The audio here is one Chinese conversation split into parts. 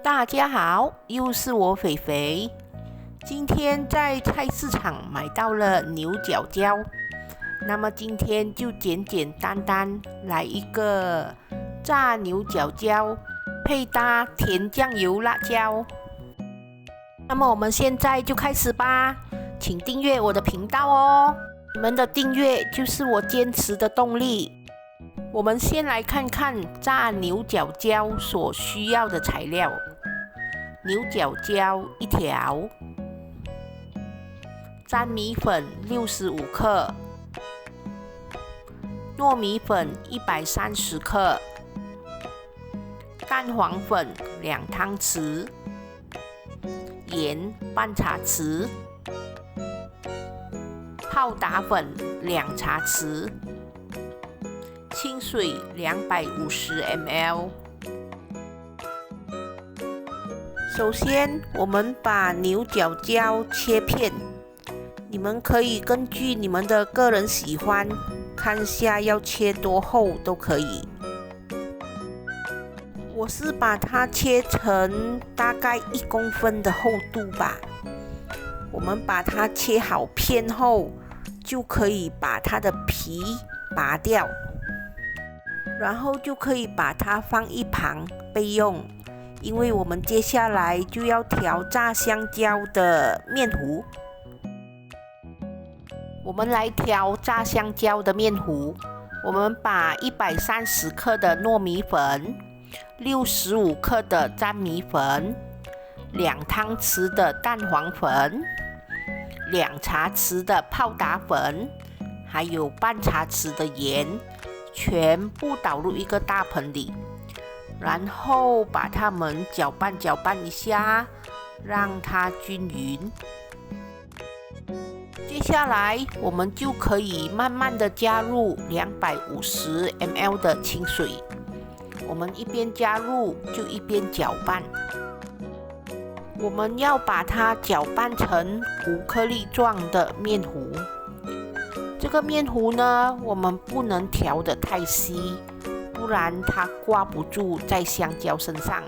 大家好，又是我肥肥。今天在菜市场买到了牛角椒，那么今天就简简单单来一个炸牛角椒，配搭甜酱油辣椒。那么我们现在就开始吧，请订阅我的频道哦，你们的订阅就是我坚持的动力。我们先来看看炸牛角椒所需要的材料：牛角椒1条，粘米粉65克，糯米粉130克，蛋黄粉2汤匙，盐半茶匙，泡打粉2茶匙，清水250 ml。首先，我们把牛角椒切片，你们可以根据你们的个人喜欢，看下要切多厚都可以。我是把它切成大概1公分的厚度吧。我们把它切好片后，就可以把它的皮拔掉，然后就可以把它放一旁备用。因为我们接下来就要调炸香蕉的面糊。我们来调炸香蕉的面糊，我们把130克的糯米粉、65克的粘米粉、2汤匙的蛋黄粉、2茶匙的泡打粉，还有半茶匙的盐，全部倒入一个大盆里。然后把它们搅拌一下，让它均匀。接下来我们就可以慢慢的加入250 ml 的清水，我们一边加入就一边搅拌。我们要把它搅拌成5颗粒状的面糊。这个面糊呢，我们不能调得太稀，不然它挂不住在香蕉身上。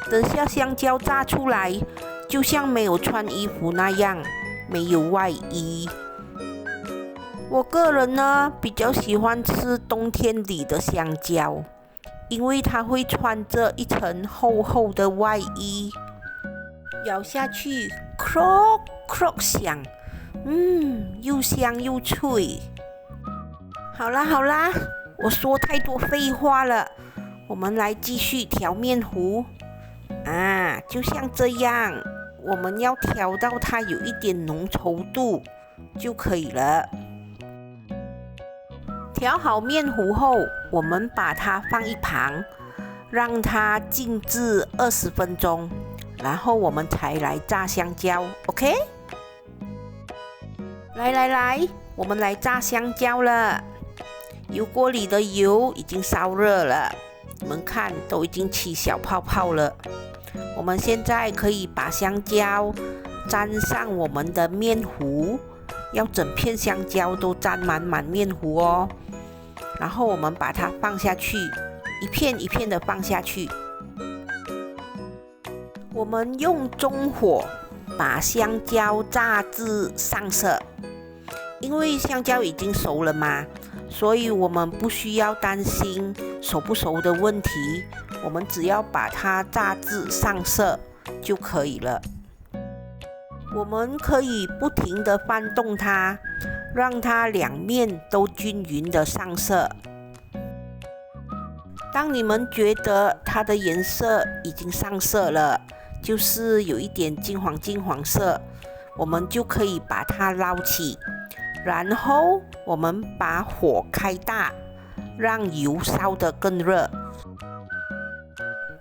等下香蕉炸出来，就像没有穿衣服那样，没有外衣。我个人呢，比较喜欢吃冬天里的香蕉，因为它会穿着一层厚厚的外衣，咬下去 ，croak croak 响，又香又脆。好啦。我说太多废话了，我们来继续调面糊就像这样，我们要调到它有一点浓稠度就可以了。调好面糊后，我们把它放一旁，让它静置20分钟，然后我们才来炸香蕉 ，OK？ 来，我们来炸香蕉了。油锅里的油已经烧热了，你们看都已经起小泡泡了。我们现在可以把香蕉沾上我们的面糊，要整片香蕉都沾满面糊哦。然后我们把它放下去，一片一片的放下去。我们用中火把香蕉炸至上色，因为香蕉已经熟了嘛。所以我们不需要担心熟不熟的问题，我们只要把它炸至上色就可以了。我们可以不停地翻动它，让它两面都均匀的上色。当你们觉得它的颜色已经上色了，就是有一点金黄色，我们就可以把它捞起。然后我们把火开大，让油烧得更热。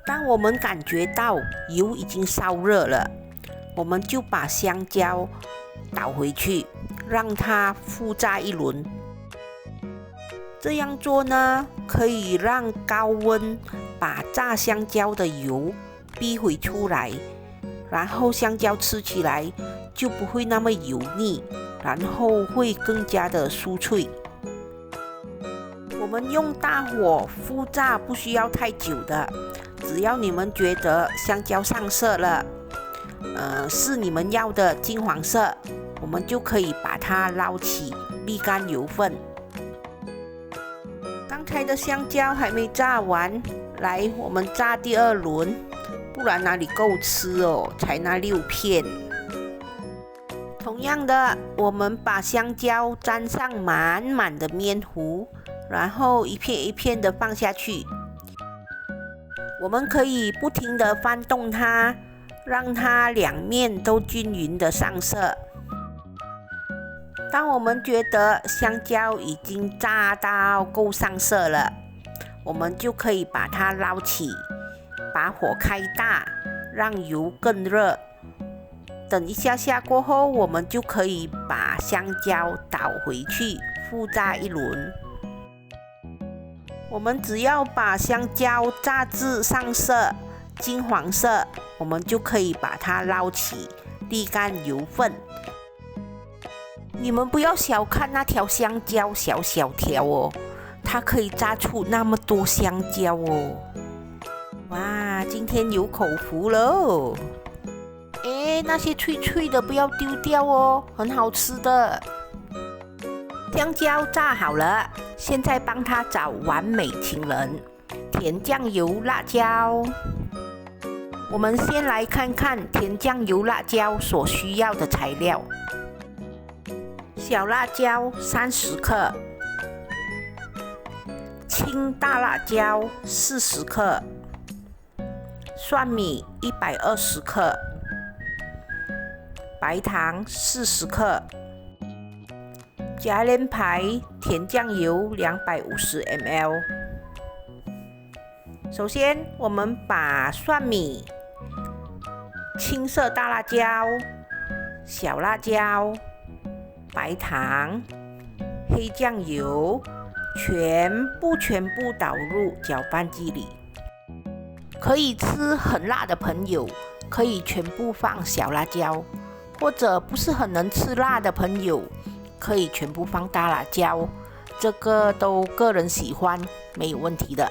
当我们感觉到油已经烧热了，我们就把香蕉倒回去，让它复炸一轮。这样做呢，可以让高温把炸香蕉的油逼回出来，然后香蕉吃起来就不会那么油腻，然后会更加的酥脆。我们用大火复炸不需要太久的，只要你们觉得香蕉上色了，是你们要的金黄色，我们就可以把它捞起，沥干油分。刚才的香蕉还没炸完，来，我们炸第二轮，不然哪里够吃哦？才那6片。同样的，我们把香蕉沾上满满的面糊，然后一片一片的放下去。我们可以不停的翻动它，让它两面都均匀的上色。当我们觉得香蕉已经炸到够上色了，我们就可以把它捞起，把火开大，让油更热。等一下下过后，我们就可以把香蕉倒回去，复炸一轮。我们只要把香蕉炸至上色，金黄色，我们就可以把它捞起，沥干油分。你们不要小看那条香蕉，小小条哦，它可以炸出那么多香蕉哦。哇，今天有口福喽！那些脆脆的不要丢掉哦，很好吃的。香蕉炸好了，现在帮它找完美情人——甜酱油辣椒。我们先来看看甜酱油辣椒所需要的材料：小辣椒30克，青大辣椒40克，蒜米120克，白糖40克，夹连牌甜酱油250 ml。首先，我们把蒜米、青色大辣椒、小辣椒、白糖、黑酱油全部倒入搅拌机里。可以吃很辣的朋友，可以全部放小辣椒。或者不是很能吃辣的朋友，可以全部放大辣椒，这个都个人喜欢，没有问题的。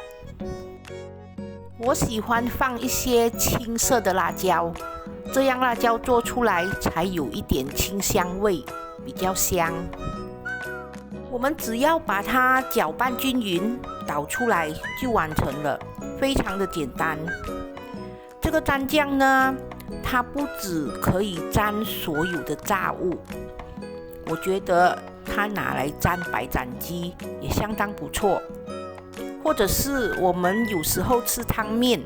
我喜欢放一些青色的辣椒，这样辣椒做出来才有一点清香味，比较香。我们只要把它搅拌均匀，倒出来就完成了，非常的简单。这个蘸酱呢，它不只可以沾所有的炸物，我觉得它拿来沾白斩鸡也相当不错。或者是我们有时候吃汤面，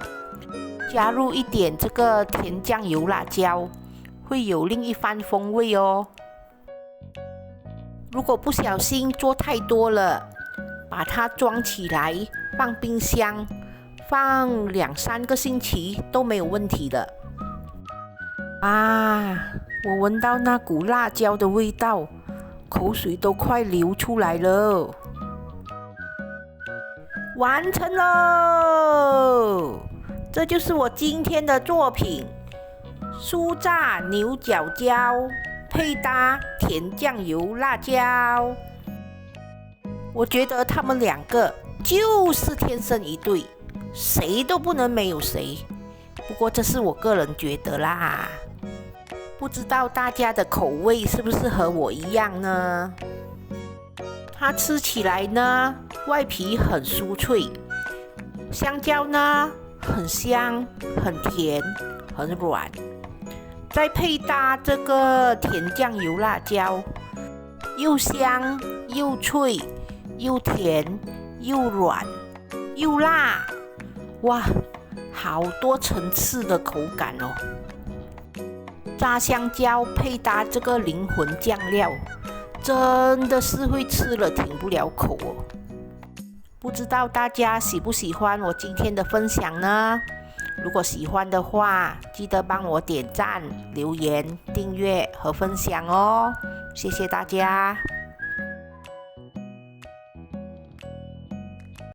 加入一点这个甜酱油辣椒，会有另一番风味哦。如果不小心做太多了，把它装起来放冰箱，放2-3个星期都没有问题的。我闻到那股辣椒的味道，口水都快流出来了。完成喽！这就是我今天的作品——酥炸牛角椒配搭甜酱油辣椒。我觉得他们两个就是天生一对，谁都不能没有谁。不过这是我个人觉得啦，不知道大家的口味是不是和我一样呢？它吃起来呢，外皮很酥脆，香蕉呢很香、很甜、很软，再配搭这个甜酱油辣椒，又香又脆又甜又软又辣，哇，好多层次的口感哦！炸香蕉配搭这个灵魂酱料，真的是会吃了停不了口哦。不知道大家喜不喜欢我今天的分享呢？如果喜欢的话，记得帮我点赞、留言、订阅和分享哦，谢谢大家。